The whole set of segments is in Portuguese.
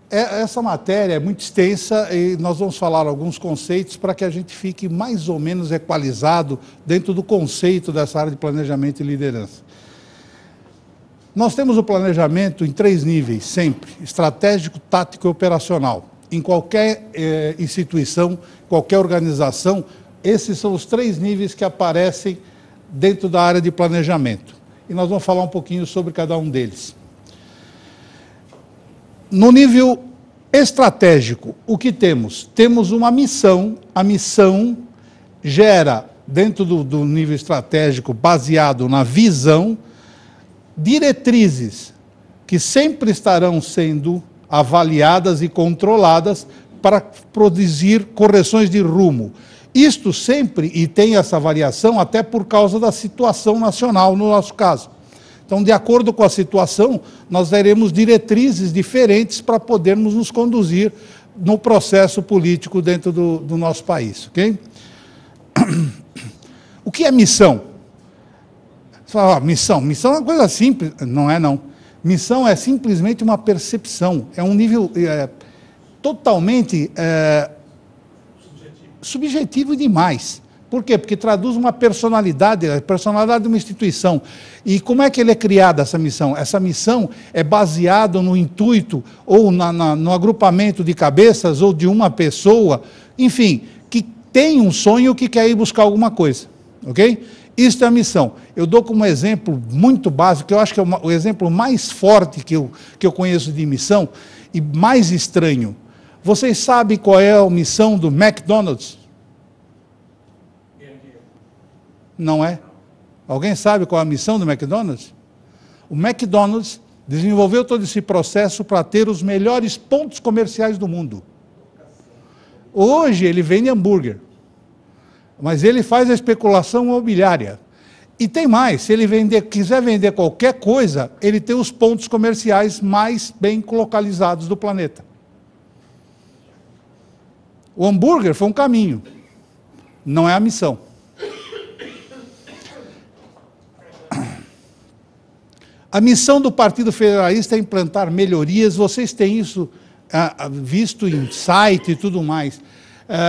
Essa matéria é muito extensa e nós vamos falar alguns conceitos para que a gente fique mais ou menos equalizado dentro do conceito dessa área de planejamento e liderança. Nós temos o planejamento em 3 níveis, sempre: estratégico, tático e operacional. Em qualquer instituição, qualquer organização, esses são os 3 níveis que aparecem dentro da área de planejamento. E nós vamos falar um pouquinho sobre cada um deles. No nível estratégico, o que temos? Temos uma missão. A missão gera, dentro do nível estratégico, baseado na visão, diretrizes que sempre estarão sendo avaliadas e controladas para produzir correções de rumo. Isto sempre, e tem essa variação até por causa da situação nacional, no nosso caso. Então, de acordo com a situação, nós daremos diretrizes diferentes para podermos nos conduzir no processo político dentro do nosso país, ok? O que é missão? Você fala, missão é uma coisa simples. Não é, não. Missão é simplesmente uma percepção, é um nível totalmente subjetivo demais. Por quê? Porque traduz uma personalidade, a personalidade de uma instituição. E como é que ele é criada, essa missão? Essa missão é baseada no intuito, ou no agrupamento de cabeças, ou de uma pessoa, enfim, que tem um sonho que quer ir buscar alguma coisa, ok? Isso é a missão. Eu dou como exemplo muito básico, que eu acho que é o exemplo mais forte que eu conheço de missão, e mais estranho. Vocês sabem qual é a missão do McDonald's? Não é? Alguém sabe qual é a missão do McDonald's? O McDonald's desenvolveu todo esse processo para ter os melhores pontos comerciais do mundo. Hoje ele vende hambúrguer, mas ele faz a especulação imobiliária. E tem mais, se ele quiser vender qualquer coisa, ele tem os pontos comerciais mais bem localizados do planeta. O hambúrguer foi um caminho, não é a missão. A missão do Partido Federalista é implantar melhorias, vocês têm isso visto em site e tudo mais.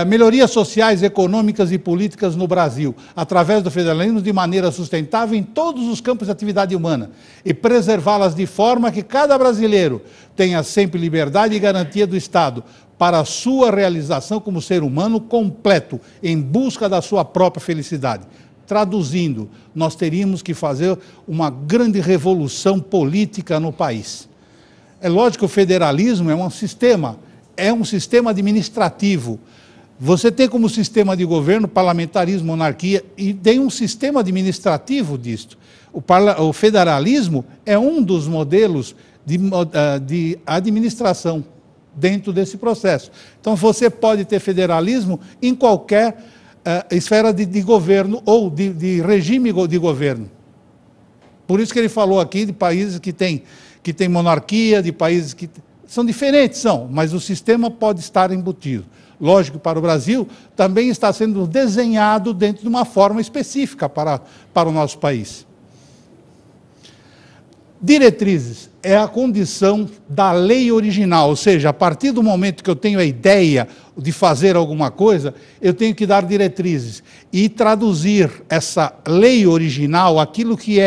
Melhorias sociais, econômicas e políticas no Brasil, através do federalismo, de maneira sustentável em todos os campos de atividade humana, e preservá-las de forma que cada brasileiro tenha sempre liberdade e garantia do Estado para a sua realização como ser humano completo, em busca da sua própria felicidade. Traduzindo, nós teríamos que fazer uma grande revolução política no país. É lógico que o federalismo é um sistema administrativo. Você tem como sistema de governo parlamentarismo, monarquia, e tem um sistema administrativo disto. O federalismo é um dos modelos de administração dentro desse processo. Então, você pode ter federalismo em qualquer esfera de governo ou de regime de governo. Por isso que ele falou aqui de países que têm monarquia, de países que são diferentes, mas o sistema pode estar embutido. Lógico, para o Brasil, também está sendo desenhado dentro de uma forma específica para o nosso país. Diretrizes é a condição da lei original, ou seja, a partir do momento que eu tenho a ideia de fazer alguma coisa, eu tenho que dar diretrizes e traduzir essa lei original, aquilo que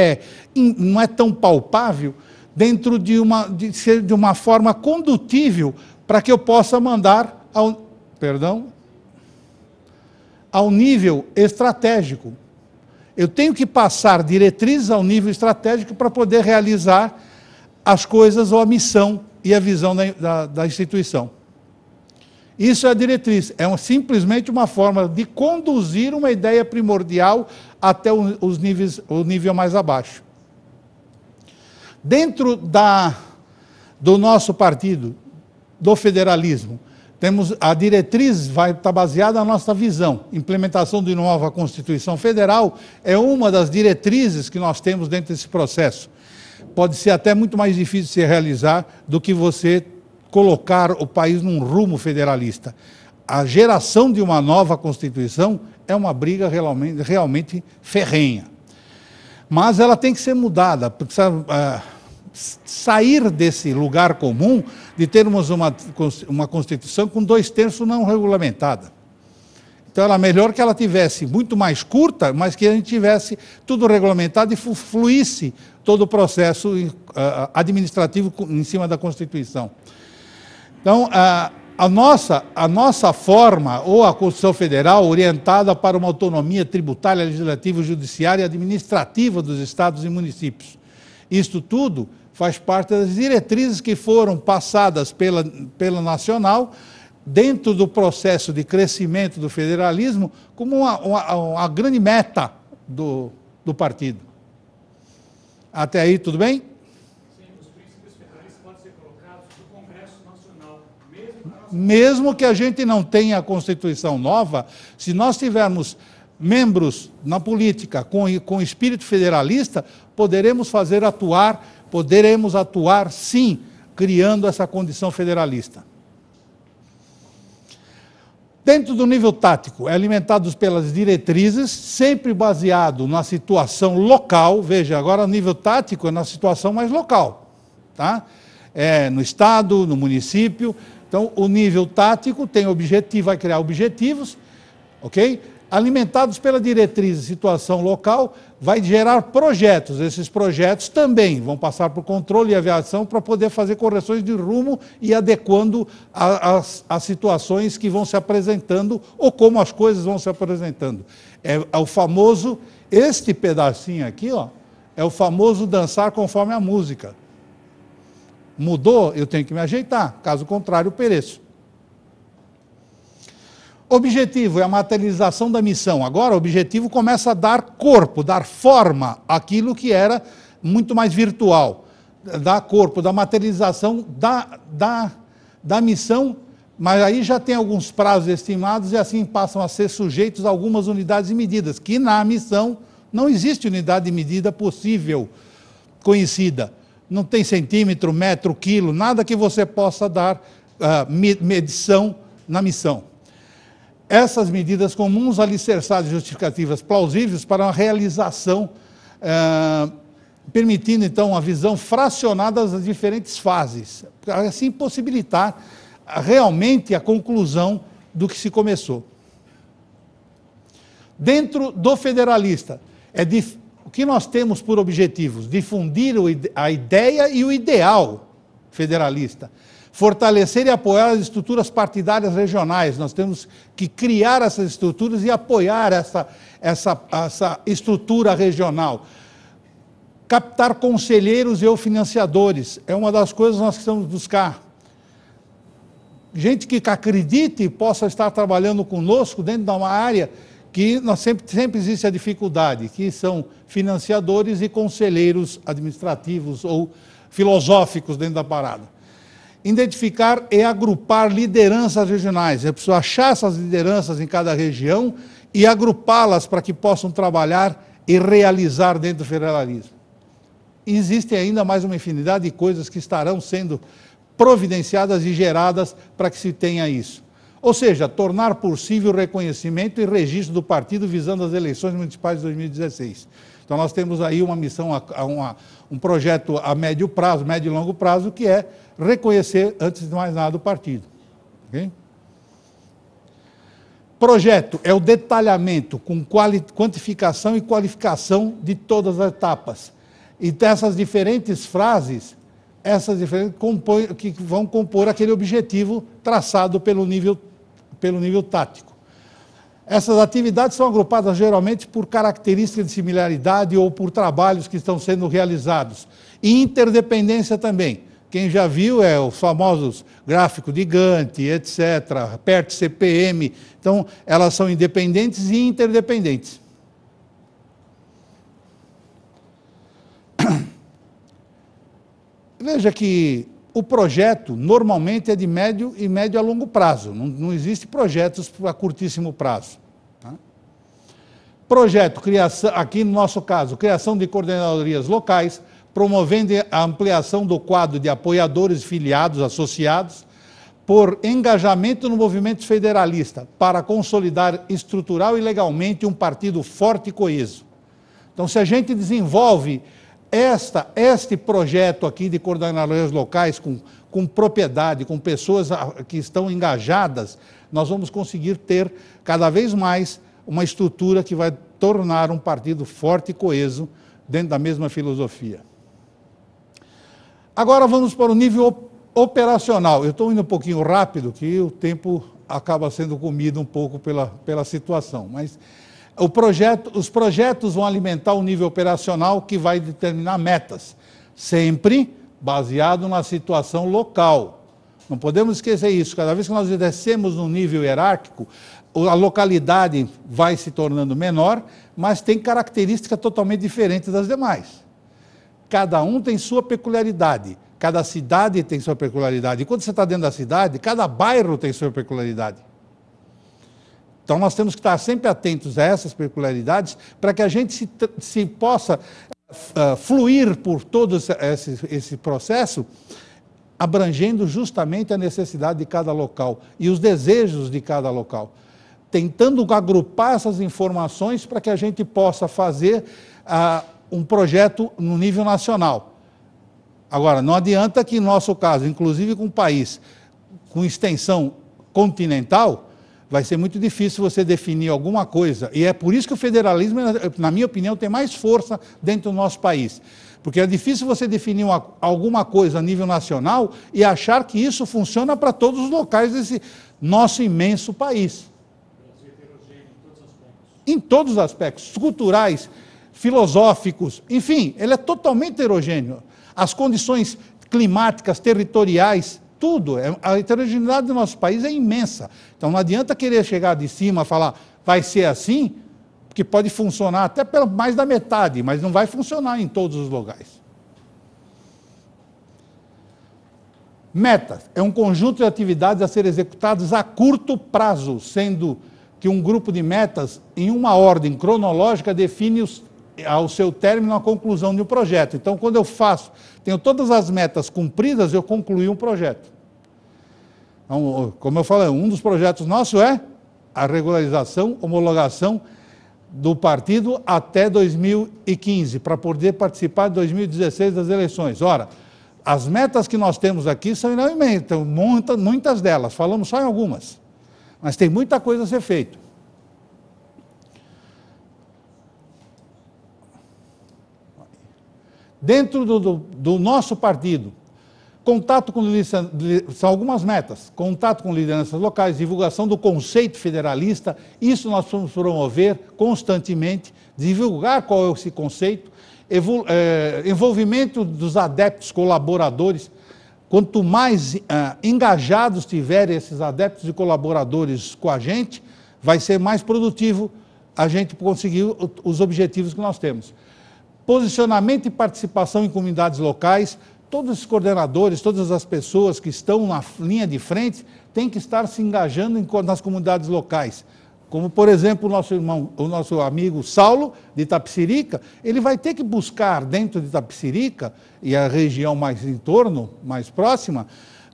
não é tão palpável, dentro de uma forma condutível para que eu possa mandar ao nível estratégico. Eu tenho que passar diretrizes ao nível estratégico para poder realizar as coisas ou a missão e a visão da instituição. Isso é a diretriz, simplesmente uma forma de conduzir uma ideia primordial até o nível mais abaixo. Dentro do nosso partido, do federalismo, temos a diretriz, vai estar baseada na nossa visão. Implementação de nova Constituição Federal é uma das diretrizes que nós temos dentro desse processo. Pode ser até muito mais difícil de se realizar do que você colocar o país num rumo federalista. A geração de uma nova Constituição é uma briga realmente ferrenha. Mas ela tem que ser mudada, precisa sair desse lugar comum de termos uma Constituição com 2/3 não regulamentada. Então era melhor que ela tivesse muito mais curta, mas que a gente tivesse tudo regulamentado e fluísse todo o processo administrativo em cima da Constituição. Então, a nossa forma, ou a Constituição Federal, orientada para uma autonomia tributária, legislativa, judiciária e administrativa dos estados e municípios. Isto tudo faz parte das diretrizes que foram passadas pela Nacional, dentro do processo de crescimento do federalismo, como uma grande meta do partido. Até aí, tudo bem? Sim, os princípios federalistas podem ser colocados no Congresso Nacional, mesmo que a gente não tenha a Constituição nova, se nós tivermos membros na política com espírito federalista, poderemos atuar, sim, criando essa condição federalista. Dentro do nível tático, é alimentados pelas diretrizes, sempre baseado na situação local. Veja, agora o nível tático é na situação mais local, tá? É no estado, no município. Então, o nível tático tem objetivo, vai criar objetivos, ok? Alimentados pela diretriz de situação local, vai gerar projetos. Esses projetos também vão passar por controle e aviação para poder fazer correções de rumo e adequando as situações que vão se apresentando ou como as coisas vão se apresentando. É o famoso, este pedacinho aqui, ó, é o famoso dançar conforme a música. Mudou, eu tenho que me ajeitar, caso contrário, eu pereço. Objetivo é a materialização da missão. Agora, o objetivo começa a dar corpo, dar forma àquilo que era muito mais virtual. Dar corpo, da materialização da missão, mas aí já tem alguns prazos estimados e assim passam a ser sujeitos a algumas unidades e medidas, que na missão não existe unidade de medida possível, conhecida. Não tem centímetro, metro, quilo, nada que você possa dar medição na missão. Essas medidas comuns, alicerçadas e justificativas plausíveis para uma realização, permitindo, então, uma visão fracionada das diferentes fases, para assim possibilitar realmente a conclusão do que se começou. Dentro do federalista, o que nós temos por objetivos? Difundir a ideia e o ideal federalista. Fortalecer e apoiar as estruturas partidárias regionais. Nós temos que criar essas estruturas e apoiar essa estrutura regional. Captar conselheiros e ou financiadores. É uma das coisas que nós precisamos buscar. Gente que acredite e possa estar trabalhando conosco dentro de uma área que nós sempre existe a dificuldade, que são financiadores e conselheiros administrativos ou filosóficos dentro da parada. Identificar e agrupar lideranças regionais. É preciso achar essas lideranças em cada região e agrupá-las para que possam trabalhar e realizar dentro do federalismo. Existe ainda mais uma infinidade de coisas que estarão sendo providenciadas e geradas para que se tenha isso. Ou seja, tornar possível o reconhecimento e registro do partido visando as eleições municipais de 2016. Então nós temos aí uma missão, um projeto a médio prazo, médio e longo prazo, que é reconhecer, antes de mais nada, o partido. Okay? Projeto é o detalhamento com quantificação e qualificação de todas as etapas. E dessas diferentes frases, que vão compor aquele objetivo traçado pelo nível tático. Essas atividades são agrupadas geralmente por características de similaridade ou por trabalhos que estão sendo realizados. E interdependência também. Quem já viu é os famosos gráficos de Gantt, etc., PERT, CPM. Então, elas são independentes e interdependentes. Veja que o projeto normalmente é de médio e médio a longo prazo. Não existe projetos a curtíssimo prazo. Tá? Projeto, criação, aqui no nosso caso, criação de coordenadorias locais, promovendo a ampliação do quadro de apoiadores, filiados, associados, por engajamento no movimento federalista, para consolidar estrutural e legalmente um partido forte e coeso. Então, se a gente desenvolve Este projeto aqui de coordenadores locais com propriedade, com pessoas que estão engajadas, nós vamos conseguir ter cada vez mais uma estrutura que vai tornar um partido forte e coeso dentro da mesma filosofia. Agora vamos para o nível operacional. Eu estou indo um pouquinho rápido, que o tempo acaba sendo comido um pouco pela situação, mas os projetos vão alimentar o nível operacional que vai determinar metas, sempre baseado na situação local. Não podemos esquecer isso. Cada vez que nós descemos no nível hierárquico, a localidade vai se tornando menor, mas tem características totalmente diferentes das demais. Cada um tem sua peculiaridade, cada cidade tem sua peculiaridade. E quando você está dentro da cidade, cada bairro tem sua peculiaridade. Então nós temos que estar sempre atentos a essas peculiaridades para que a gente se possa fluir por todo esse processo, abrangendo justamente a necessidade de cada local e os desejos de cada local, tentando agrupar essas informações para que a gente possa fazer um projeto no nível nacional. Agora, não adianta que, em nosso caso, inclusive com um país com extensão continental, vai ser muito difícil você definir alguma coisa. E é por isso que o federalismo, na minha opinião, tem mais força dentro do nosso país. Porque é difícil você definir alguma coisa a nível nacional e achar que isso funciona para todos os locais desse nosso imenso país. Em todos os aspectos, culturais, filosóficos, enfim, ele é totalmente heterogêneo. As condições climáticas, territoriais, tudo. A heterogeneidade do nosso país é imensa. Então não adianta querer chegar de cima e falar, vai ser assim, porque pode funcionar até pela mais da metade, mas não vai funcionar em todos os lugares. Metas é um conjunto de atividades a ser executadas a curto prazo, sendo que um grupo de metas, em uma ordem cronológica, define ao seu término a conclusão de um projeto. Então, quando eu tenho todas as metas cumpridas, eu concluí um projeto. Então, como eu falei, um dos projetos nossos é a regularização, homologação do partido até 2015, para poder participar de 2016 das eleições. Ora, as metas que nós temos aqui são imensas, muitas delas, falamos só em algumas, mas tem muita coisa a ser feita. Dentro do nosso partido, contato com são algumas metas, contato com lideranças locais, divulgação do conceito federalista, isso nós vamos promover constantemente, divulgar qual é esse conceito, envolvimento dos adeptos, colaboradores. Quanto mais engajados tiverem esses adeptos e colaboradores com a gente, vai ser mais produtivo a gente conseguir os objetivos que nós temos. Posicionamento e participação em comunidades locais, todos os coordenadores, todas as pessoas que estão na linha de frente, têm que estar se engajando nas comunidades locais. Como, por exemplo, o nosso amigo Saulo, de Itapecerica, ele vai ter que buscar dentro de Itapecerica, e a região mais em torno, mais próxima,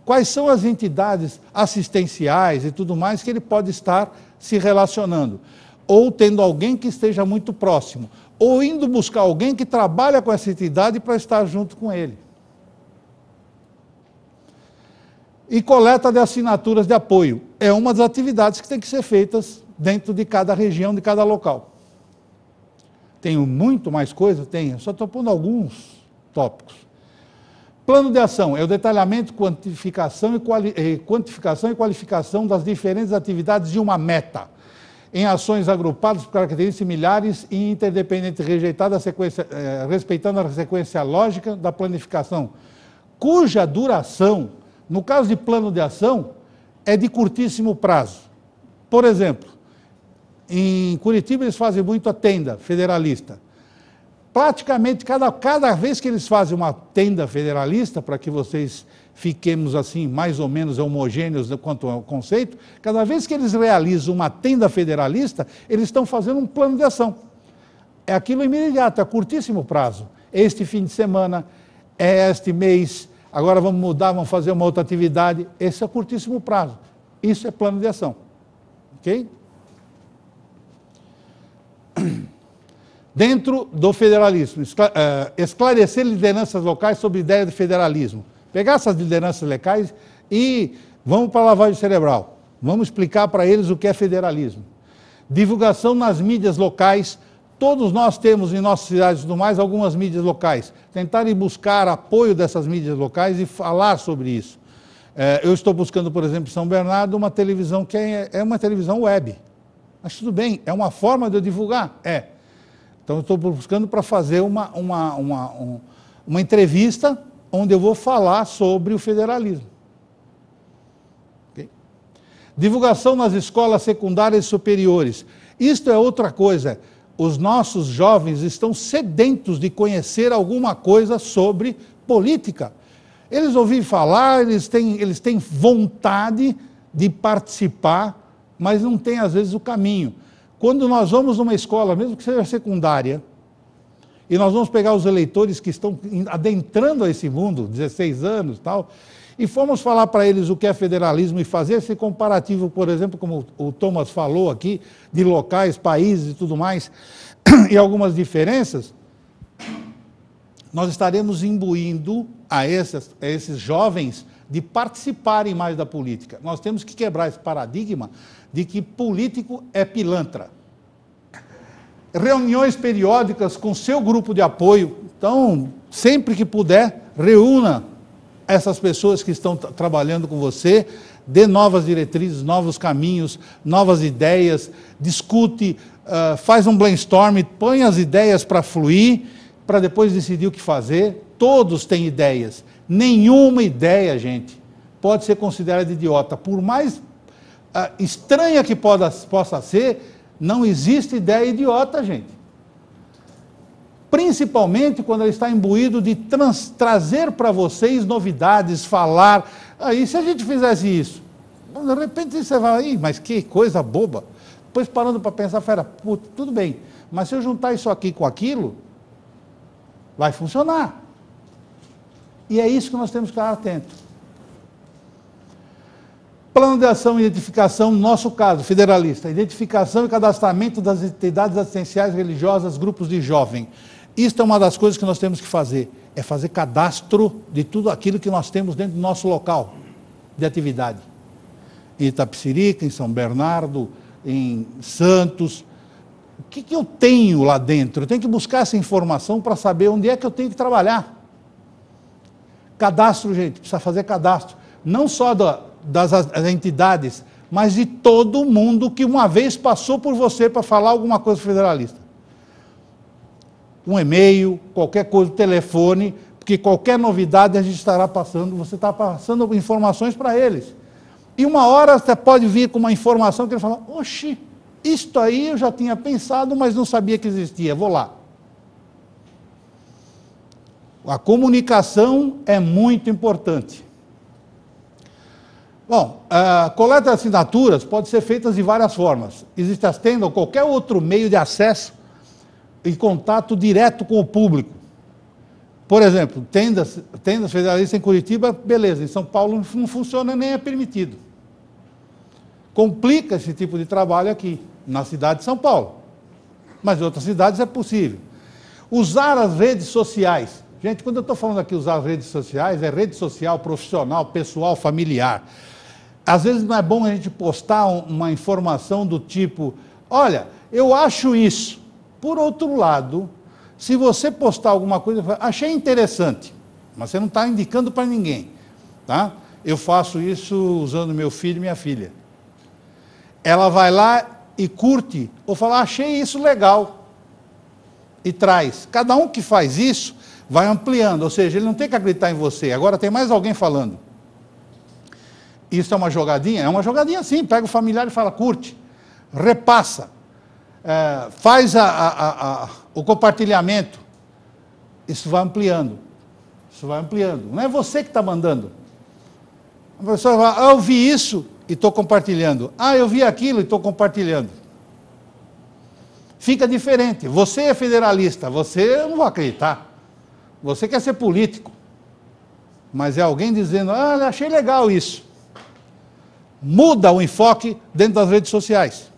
quais são as entidades assistenciais e tudo mais que ele pode estar se relacionando. Ou tendo alguém que esteja muito próximo, ou indo buscar alguém que trabalha com essa entidade para estar junto com ele. E coleta de assinaturas de apoio. É uma das atividades que tem que ser feitas dentro de cada região, de cada local. Tenho muito mais coisa? Tenho, só estou pondo alguns tópicos. Plano de ação é o detalhamento, quantificação e qualificação das diferentes atividades de uma meta, em ações agrupadas por características similares e interdependentes, respeitando a sequência lógica da planificação, cuja duração, no caso de plano de ação, é de curtíssimo prazo. Por exemplo, em Curitiba eles fazem muito a tenda federalista. Praticamente, cada vez que eles fazem uma tenda federalista, para que vocês fiquemos assim, mais ou menos homogêneos quanto ao conceito, cada vez que eles realizam uma tenda federalista, eles estão fazendo um plano de ação. É aquilo imediato, é curtíssimo prazo. Este fim de semana, é este mês, agora vamos mudar, vamos fazer uma outra atividade. Esse é curtíssimo prazo. Isso é plano de ação. Ok? dentro do federalismo, esclarecer lideranças locais sobre a ideia de federalismo. Pegar essas lideranças locais e vamos para a lavagem cerebral. Vamos explicar para eles o que é federalismo. Divulgação nas mídias locais. Todos nós temos em nossas cidades e tudo mais algumas mídias locais. Tentarem buscar apoio dessas mídias locais e falar sobre isso. Eu estou buscando, por exemplo, em São Bernardo, uma televisão que é uma televisão web. Mas tudo bem, é uma forma de eu divulgar? É. Então, eu estou buscando para fazer uma entrevista onde eu vou falar sobre o federalismo. Okay? Divulgação nas escolas secundárias e superiores. Isto é outra coisa. Os nossos jovens estão sedentos de conhecer alguma coisa sobre política. Eles ouvem falar, eles têm vontade de participar, mas não têm, às vezes, o caminho. Quando nós vamos numa escola, mesmo que seja secundária, e nós vamos pegar os eleitores que estão adentrando a esse mundo, 16 anos e tal, e formos falar para eles o que é federalismo e fazer esse comparativo, por exemplo, como o Thomas falou aqui, de locais, países e tudo mais, e algumas diferenças, nós estaremos imbuindo a esses jovens de participarem mais da política. Nós temos que quebrar esse paradigma de que político é pilantra. Reuniões periódicas com seu grupo de apoio. Então, sempre que puder, reúna essas pessoas que estão trabalhando com você, dê novas diretrizes, novos caminhos, novas ideias, discute, faz um brainstorm, põe as ideias para fluir, para depois decidir o que fazer. Todos têm ideias. Nenhuma ideia, gente, pode ser considerada idiota. Por mais estranha que possa ser, não existe ideia idiota, gente. Principalmente quando ela está imbuído de trazer para vocês novidades, falar. Aí, se a gente fizesse isso, de repente você vai, mas que coisa boba. Depois parando para pensar, tudo bem, mas se eu juntar isso aqui com aquilo, vai funcionar. E é isso que nós temos que estar atentos. Plano de ação e identificação, no nosso caso, federalista, identificação e cadastramento das entidades assistenciais religiosas, grupos de jovem. Isto é uma das coisas que nós temos que fazer, é fazer cadastro de tudo aquilo que nós temos dentro do nosso local de atividade. Em Itapecerica, em São Bernardo, em Santos. O que eu tenho lá dentro? Eu tenho que buscar essa informação para saber onde é que eu tenho que trabalhar. Cadastro, gente, precisa fazer cadastro. Não só das entidades, mas de todo mundo que uma vez passou por você para falar alguma coisa federalista. Um e-mail, qualquer coisa, telefone, porque qualquer novidade a gente estará passando, você está passando informações para eles. E uma hora você pode vir com uma informação que ele fala, oxi, isto aí eu já tinha pensado, mas não sabia que existia, vou lá. A comunicação é muito importante. Bom, a coleta de assinaturas pode ser feita de várias formas. Existe as tendas ou qualquer outro meio de acesso e contato direto com o público. Por exemplo, tendas federalistas em Curitiba, beleza, em São Paulo não funciona nem é permitido. Complica esse tipo de trabalho aqui, na cidade de São Paulo. Mas em outras cidades é possível. Usar as redes sociais. Gente, quando eu estou falando aqui usar as redes sociais, é rede social, profissional, pessoal, familiar. Às vezes não é bom a gente postar uma informação do tipo, olha, eu acho isso. Por outro lado, se você postar alguma coisa, achei interessante, mas você não está indicando para ninguém. Tá? Eu faço isso usando meu filho e minha filha. Ela vai lá e curte, ou fala, achei isso legal, e traz. Cada um que faz isso, vai ampliando, ou seja, ele não tem que acreditar em você, agora tem mais alguém falando. Isso é uma jogadinha? É uma jogadinha sim, pega o familiar e fala, curte, repassa, faz o compartilhamento, isso vai ampliando, não é você que está mandando. A pessoa vai, eu vi isso e estou compartilhando, eu vi aquilo e estou compartilhando. Fica diferente, você é federalista, eu não vou acreditar. Você quer ser político, mas é alguém dizendo, achei legal isso. Muda o enfoque dentro das redes sociais.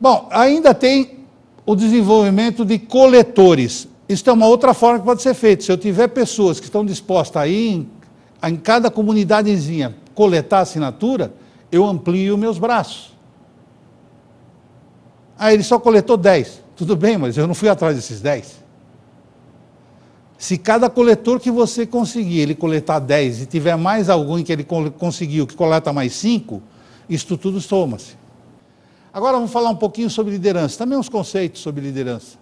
Bom, ainda tem o desenvolvimento de coletores. Isso é uma outra forma que pode ser feita. Se eu tiver pessoas que estão dispostas a ir em cada comunidadezinha coletar assinatura, eu amplio meus braços. Ah, ele só coletou 10. Tudo bem, mas eu não fui atrás desses 10. Se cada coletor que você conseguir, ele coletar 10 e tiver mais algum que ele conseguiu que coleta mais 5, isto tudo soma-se. Agora vamos falar um pouquinho sobre liderança. Também uns conceitos sobre liderança.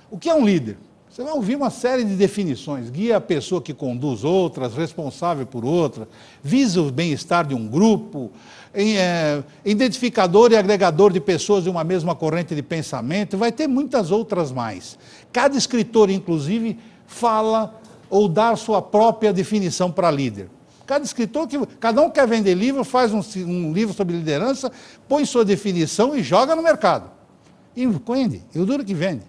O que é um líder? Você vai ouvir uma série de definições. Guia a pessoa que conduz outras, responsável por outra, visa o bem-estar de um grupo, identificador e agregador de pessoas de uma mesma corrente de pensamento. Vai ter muitas outras mais. Cada escritor, inclusive, fala ou dá sua própria definição para líder. Cada escritor, cada um quer vender livro, faz um livro sobre liderança, põe sua definição e joga no mercado. E vende, e o duro que vende.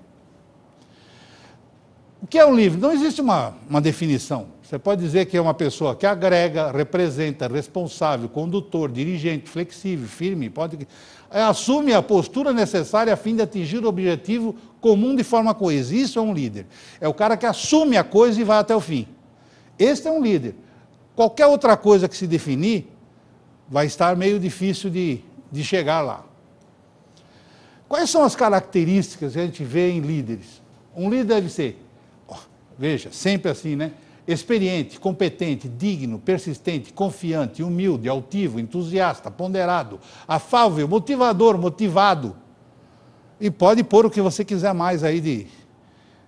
O que é um livro? Não existe uma definição. Você pode dizer que é uma pessoa que agrega, representa, responsável, condutor, dirigente, flexível, firme, assume a postura necessária a fim de atingir o objetivo comum de forma coesa. Isso é um líder. É o cara que assume a coisa e vai até o fim. Este é um líder. Qualquer outra coisa que se definir, vai estar meio difícil de chegar lá. Quais são as características que a gente vê em líderes? Um líder deve ser, veja, sempre assim, né? Experiente, competente, digno, persistente, confiante, humilde, altivo, entusiasta, ponderado, afável, motivador, motivado. E pode pôr o que você quiser mais aí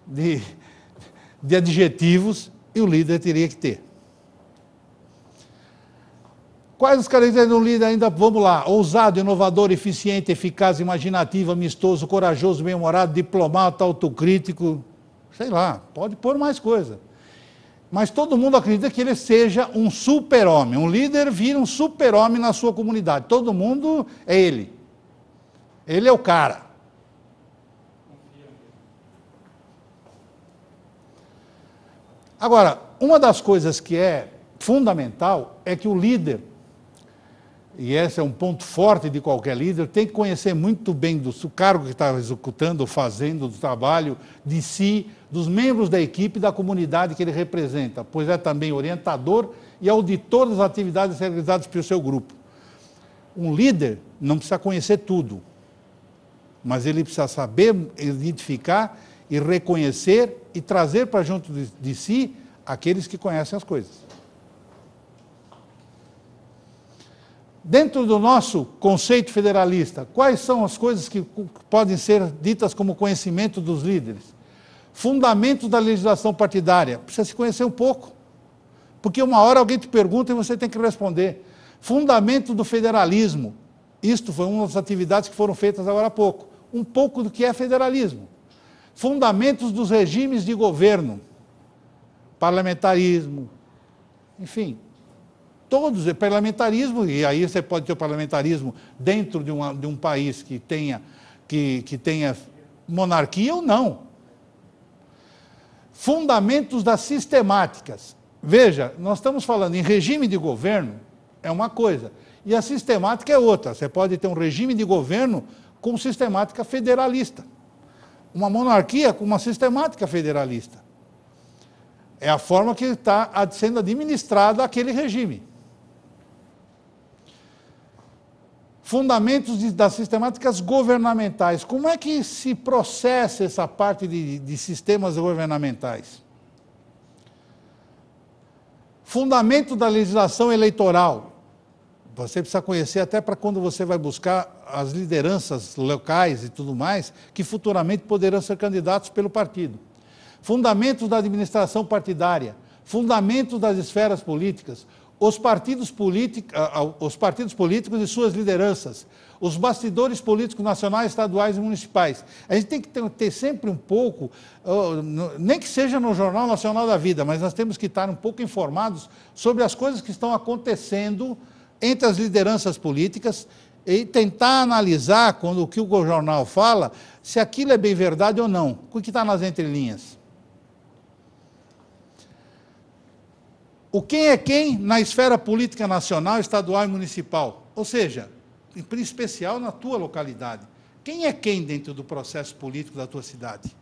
de adjetivos, e o líder teria que ter. Quais as características de um líder ainda? Vamos lá. Ousado, inovador, eficiente, eficaz, imaginativo, amistoso, corajoso, bem-humorado, diplomata, autocrítico. Sei lá, pode pôr mais coisa. Mas todo mundo acredita que ele seja um super-homem. Um líder vira um super-homem na sua comunidade. Todo mundo é ele. Ele é o cara. Agora, uma das coisas que é fundamental é que o líder, e esse é um ponto forte de qualquer líder, tem que conhecer muito bem do cargo que está executando, fazendo, do trabalho, de si, dos membros da equipe e da comunidade que ele representa, pois é também orientador e auditor das atividades realizadas pelo seu grupo. Um líder não precisa conhecer tudo, mas ele precisa saber identificar e reconhecer e trazer para junto de si aqueles que conhecem as coisas. Dentro do nosso conceito federalista, quais são as coisas que podem ser ditas como conhecimento dos líderes? Fundamentos da legislação partidária. Precisa se conhecer um pouco. Porque uma hora alguém te pergunta e você tem que responder. Fundamento do federalismo. Isto foi uma das atividades que foram feitas agora há pouco. Um pouco do que é federalismo. Fundamentos dos regimes de governo. Parlamentarismo. Enfim. Todos, é parlamentarismo, e aí você pode ter o parlamentarismo dentro de um país que tenha monarquia ou não. Fundamentos das sistemáticas. Veja, nós estamos falando em regime de governo, é uma coisa, e a sistemática é outra. Você pode ter um regime de governo com sistemática federalista. Uma monarquia com uma sistemática federalista. É a forma que está sendo administrado aquele regime. Fundamentos das sistemáticas governamentais. Como é que se processa essa parte de sistemas governamentais? Fundamento da legislação eleitoral. Você precisa conhecer até para quando você vai buscar as lideranças locais e tudo mais, que futuramente poderão ser candidatos pelo partido. Fundamentos da administração partidária. Fundamentos das esferas políticas. Os partidos políticos e suas lideranças, os bastidores políticos nacionais, estaduais e municipais. A gente tem que ter sempre um pouco, nem que seja no Jornal Nacional da Vida, mas nós temos que estar um pouco informados sobre as coisas que estão acontecendo entre as lideranças políticas e tentar analisar, quando o que o jornal fala, se aquilo é bem verdade ou não, o que está nas entrelinhas. O quem é quem na esfera política nacional, estadual e municipal. Ou seja, em especial na tua localidade. Quem é quem dentro do processo político da tua cidade?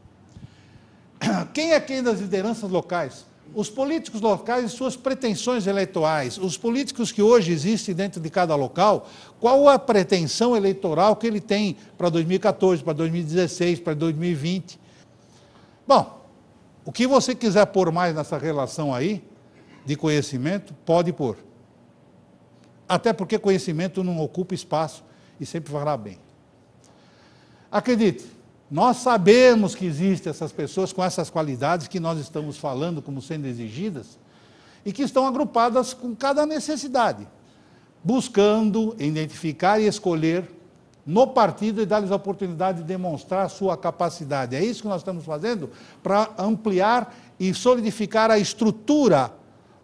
Quem é quem das lideranças locais? Os políticos locais e suas pretensões eleitorais. Os políticos que hoje existem dentro de cada local, qual a pretensão eleitoral que ele tem para 2014, para 2016, para 2020? Bom, o que você quiser pôr mais nessa relação aí, de conhecimento, pode pôr. Até porque conhecimento não ocupa espaço e sempre fará bem. Acredite, nós sabemos que existem essas pessoas com essas qualidades que nós estamos falando como sendo exigidas e que estão agrupadas com cada necessidade, buscando identificar e escolher no partido e dar-lhes a oportunidade de demonstrar a sua capacidade. É isso que nós estamos fazendo para ampliar e solidificar a estrutura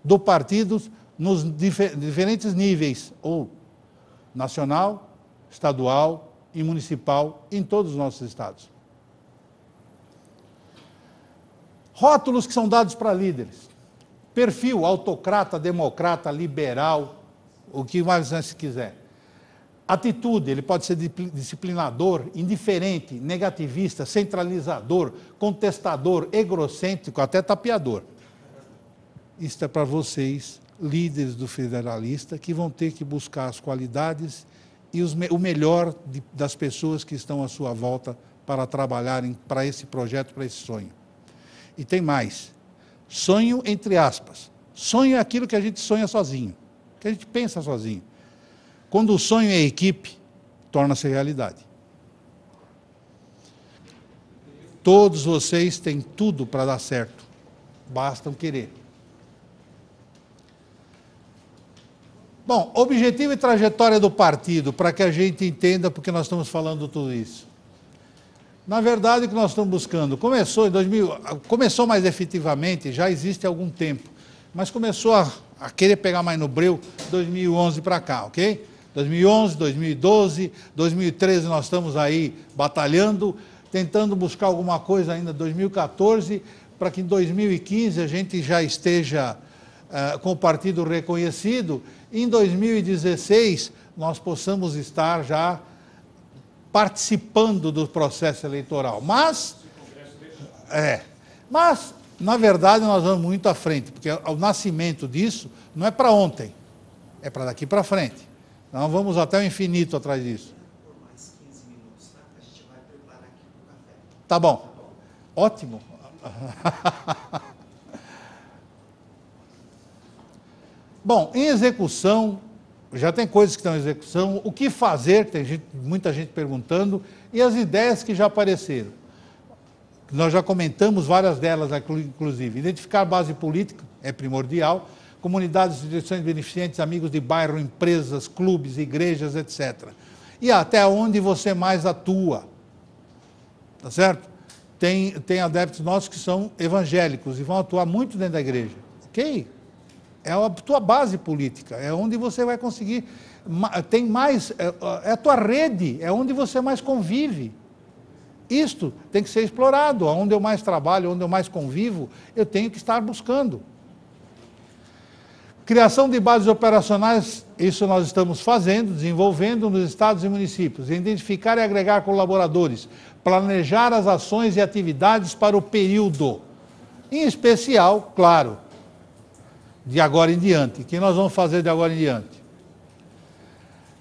do partido nos diferentes níveis, ou nacional, estadual e municipal, em todos os nossos estados. Rótulos que são dados para líderes. Perfil autocrata, democrata, liberal, o que mais se quiser. Atitude, ele pode ser disciplinador, indiferente, negativista, centralizador, contestador, egocêntrico, até tapeador. Isto é para vocês, líderes do federalista, que vão ter que buscar as qualidades e o melhor das pessoas que estão à sua volta para trabalharem para esse projeto, para esse sonho. E tem mais. Sonho, entre aspas. Sonho é aquilo que a gente sonha sozinho, que a gente pensa sozinho. Quando o sonho é equipe, torna-se realidade. Todos vocês têm tudo para dar certo. Bastam querer. Bom, objetivo e trajetória do partido, para que a gente entenda porque nós estamos falando tudo isso. Na verdade, o que nós estamos buscando, começou mais efetivamente, já existe há algum tempo, mas começou a querer pegar mais no breu 2011 para cá, ok? 2011, 2012, 2013 nós estamos aí batalhando, tentando buscar alguma coisa ainda em 2014, para que em 2015 a gente já esteja com o partido reconhecido, e em 2016 nós possamos estar já participando do processo eleitoral. Mas, na verdade, nós vamos muito à frente, porque o nascimento disso não é para ontem, é para daqui para frente. Nós vamos até o infinito atrás disso. Por mais 15 minutos, tá? A gente vai preparar aqui para o café. Tá bom. Ótimo. Bom, em execução, já tem coisas que estão em execução, o que fazer, tem muita gente perguntando, e as ideias que já apareceram. Nós já comentamos várias delas, inclusive. Identificar a base política é primordial, comunidades, instituições beneficentes, amigos de bairro, empresas, clubes, igrejas, etc. E até onde você mais atua. Tá certo? Tem adeptos nossos que são evangélicos e vão atuar muito dentro da igreja. Ok? É a tua base política, é onde você vai conseguir, tem mais, é a tua rede, é onde você mais convive. Isto tem que ser explorado, onde eu mais trabalho, onde eu mais convivo, eu tenho que estar buscando. Criação de bases operacionais, isso nós estamos fazendo, desenvolvendo nos estados e municípios. Identificar e agregar colaboradores, planejar as ações e atividades para o período. Em especial, claro, de agora em diante. O que nós vamos fazer de agora em diante?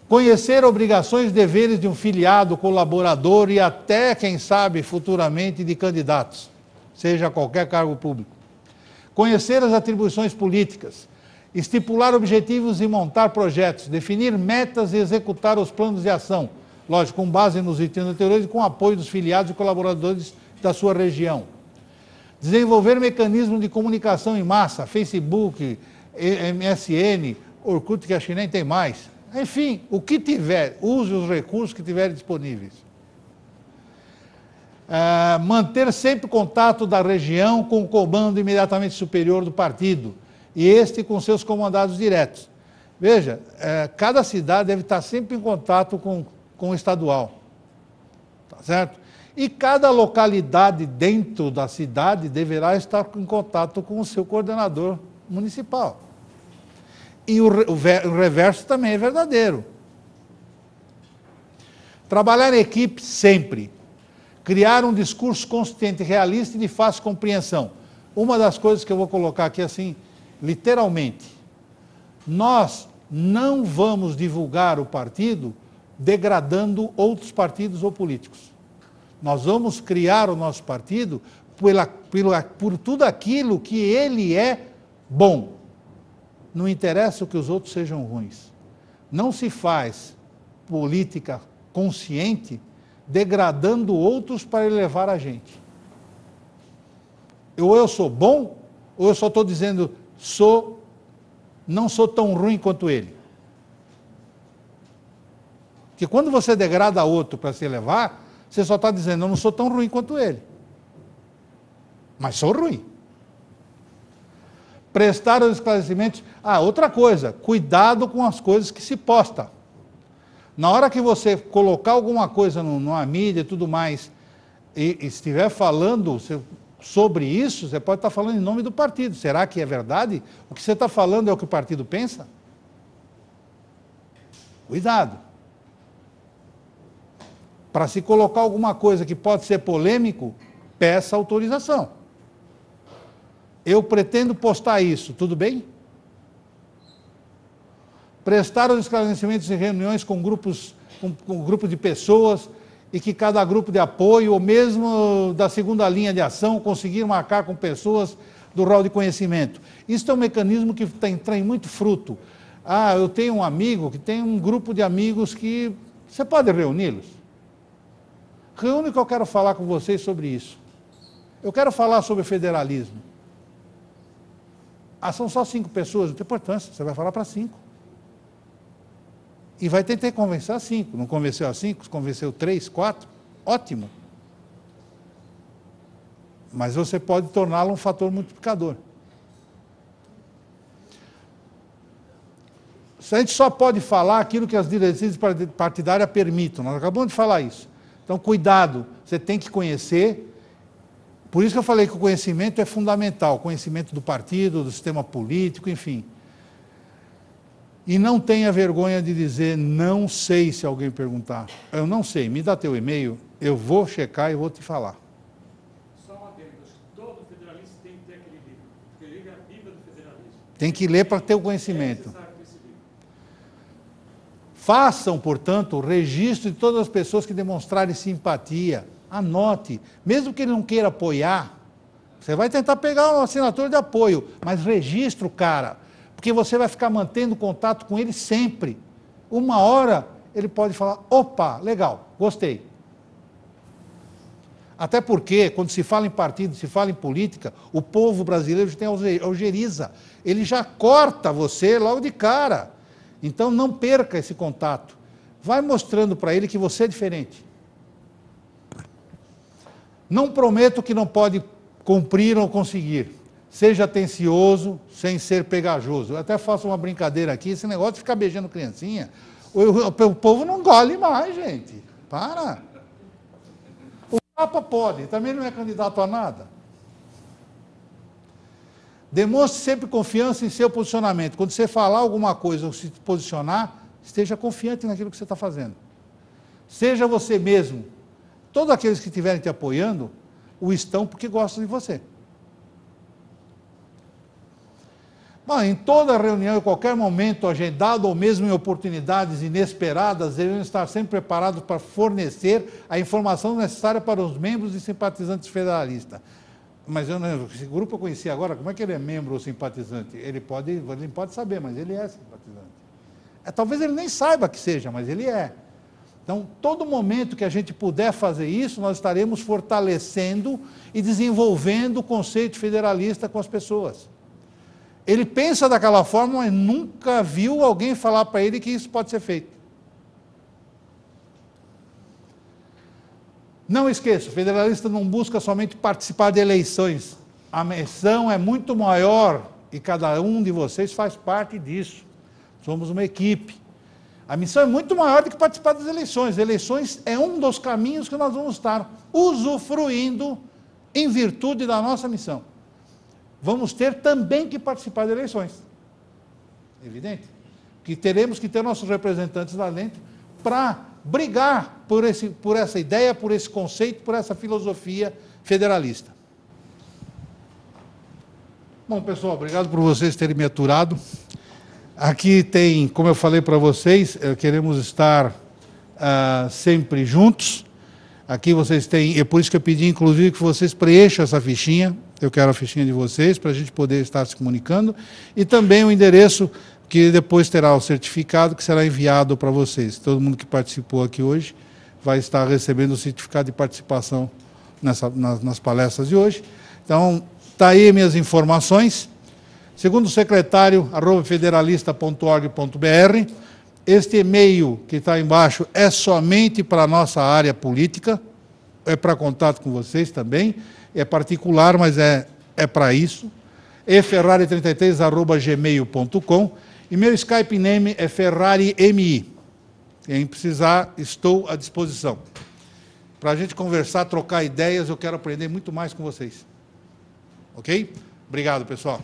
Conhecer obrigações e deveres de um filiado, colaborador e até, quem sabe, futuramente de candidatos, seja qualquer cargo público. Conhecer as atribuições políticas, estipular objetivos e montar projetos, definir metas e executar os planos de ação, lógico, com base nos itens anteriores e com apoio dos filiados e colaboradores da sua região. Desenvolver mecanismos de comunicação em massa, Facebook, MSN, Orkut, que acho que nem tem mais. Enfim, o que tiver, use os recursos que tiverem disponíveis. Manter sempre contato da região com o comando imediatamente superior do partido, e este com seus comandados diretos. Veja, cada cidade deve estar sempre em contato com o estadual. Tá certo? E cada localidade dentro da cidade deverá estar em contato com o seu coordenador municipal. E o reverso também é verdadeiro. Trabalhar em equipe sempre. Criar um discurso consistente, realista e de fácil compreensão. Uma das coisas que eu vou colocar aqui assim, literalmente, nós não vamos divulgar o partido degradando outros partidos ou políticos. Nós vamos criar o nosso partido por tudo aquilo que ele é bom. Não interessa que os outros sejam ruins. Não se faz política consciente degradando outros para elevar a gente. Ou eu sou bom, ou eu só estou dizendo, não sou tão ruim quanto ele. Porque quando você degrada outro para se elevar, você só está dizendo, eu não sou tão ruim quanto ele. Mas sou ruim. Prestar os esclarecimentos. Outra coisa, cuidado com as coisas que se posta. Na hora que você colocar alguma coisa numa mídia e tudo mais, e estiver falando sobre isso, você pode estar falando em nome do partido. Será que é verdade? O que você está falando é o que o partido pensa? Cuidado. Para se colocar alguma coisa que pode ser polêmico, peça autorização. Eu pretendo postar isso, tudo bem? Prestar os esclarecimentos em reuniões com grupos de pessoas e que cada grupo de apoio, ou mesmo da segunda linha de ação, conseguir marcar com pessoas do rol de conhecimento. Isso é um mecanismo que tem muito fruto. Eu tenho um amigo que tem um grupo de amigos que... Você pode reuni-los? Reúne que eu quero falar com vocês sobre isso. Eu quero falar sobre federalismo. São só 5 pessoas, não tem importância, você vai falar para 5. E vai tentar convencer a 5. Não convenceu a 5, convenceu 3, 4, ótimo. Mas você pode torná-lo um fator multiplicador. A gente só pode falar aquilo que as diretrizes partidárias permitam. Nós acabamos de falar isso. Então, cuidado, você tem que conhecer. Por isso que eu falei que o conhecimento é fundamental. Conhecimento do partido, do sistema político, enfim. E não tenha vergonha de dizer, não sei, se alguém perguntar. Eu não sei, me dá teu e-mail, eu vou checar e vou te falar. Só uma adendo, todo federalista tem que ter aquele livro, porque ele é a Bíblia do federalismo. Tem que ler para ter o conhecimento. É necessário ter esse livro. Façam, portanto, o registro de todas as pessoas que demonstrarem simpatia. Anote, mesmo que ele não queira apoiar, você vai tentar pegar uma assinatura de apoio, mas registra o cara, porque você vai ficar mantendo contato com ele sempre. Uma hora ele pode falar, opa, legal, gostei. Até porque, quando se fala em partido, se fala em política, o povo brasileiro tem algeriza. Ele já corta você logo de cara. Então não perca esse contato. Vai mostrando para ele que você é diferente. Não prometo que não pode cumprir ou conseguir. Seja atencioso, sem ser pegajoso. Eu até faço uma brincadeira aqui, esse negócio de ficar beijando criancinha, o povo não engole mais, gente. Para. O Papa pode, também não é candidato a nada. Demonstre sempre confiança em seu posicionamento. Quando você falar alguma coisa ou se posicionar, esteja confiante naquilo que você está fazendo. Seja você mesmo. Todos aqueles que estiverem te apoiando, o estão porque gostam de você. Bom, em toda reunião, em qualquer momento agendado, ou mesmo em oportunidades inesperadas, devem estar sempre preparados para fornecer a informação necessária para os membros e simpatizantes federalistas. Mas esse grupo eu conheci agora, como é que ele é membro ou simpatizante? Ele pode saber, mas ele é simpatizante. Talvez ele nem saiba que seja, mas ele é. Então, todo momento que a gente puder fazer isso, nós estaremos fortalecendo e desenvolvendo o conceito federalista com as pessoas. Ele pensa daquela forma, mas nunca viu alguém falar para ele que isso pode ser feito. Não esqueça, o federalista não busca somente participar de eleições. A missão é muito maior e cada um de vocês faz parte disso. Somos uma equipe. A missão é muito maior do que participar das eleições. Eleições é um dos caminhos que nós vamos estar usufruindo em virtude da nossa missão. Vamos ter também que participar de eleições. Evidente. Que teremos que ter nossos representantes lá dentro para brigar por essa ideia, por esse conceito, por essa filosofia federalista. Bom, pessoal, obrigado por vocês terem me aturado. Aqui tem, como eu falei para vocês, queremos estar sempre juntos. Aqui vocês têm, é por isso que eu pedi, inclusive, que vocês preencham essa fichinha. Eu quero a fichinha de vocês, para a gente poder estar se comunicando. E também o endereço, que depois terá o certificado, que será enviado para vocês. Todo mundo que participou aqui hoje vai estar recebendo o certificado de participação nas palestras de hoje. Então, está aí minhas informações. Segundo o secretário, @federalista.org.br. Este e-mail que está embaixo é somente para a nossa área política, é para contato com vocês também, é particular, mas é para isso. eferrari33@gmail.com. E meu Skype name é FerrariMI. Quem precisar, estou à disposição. Para a gente conversar, trocar ideias, eu quero aprender muito mais com vocês. Ok? Obrigado, pessoal.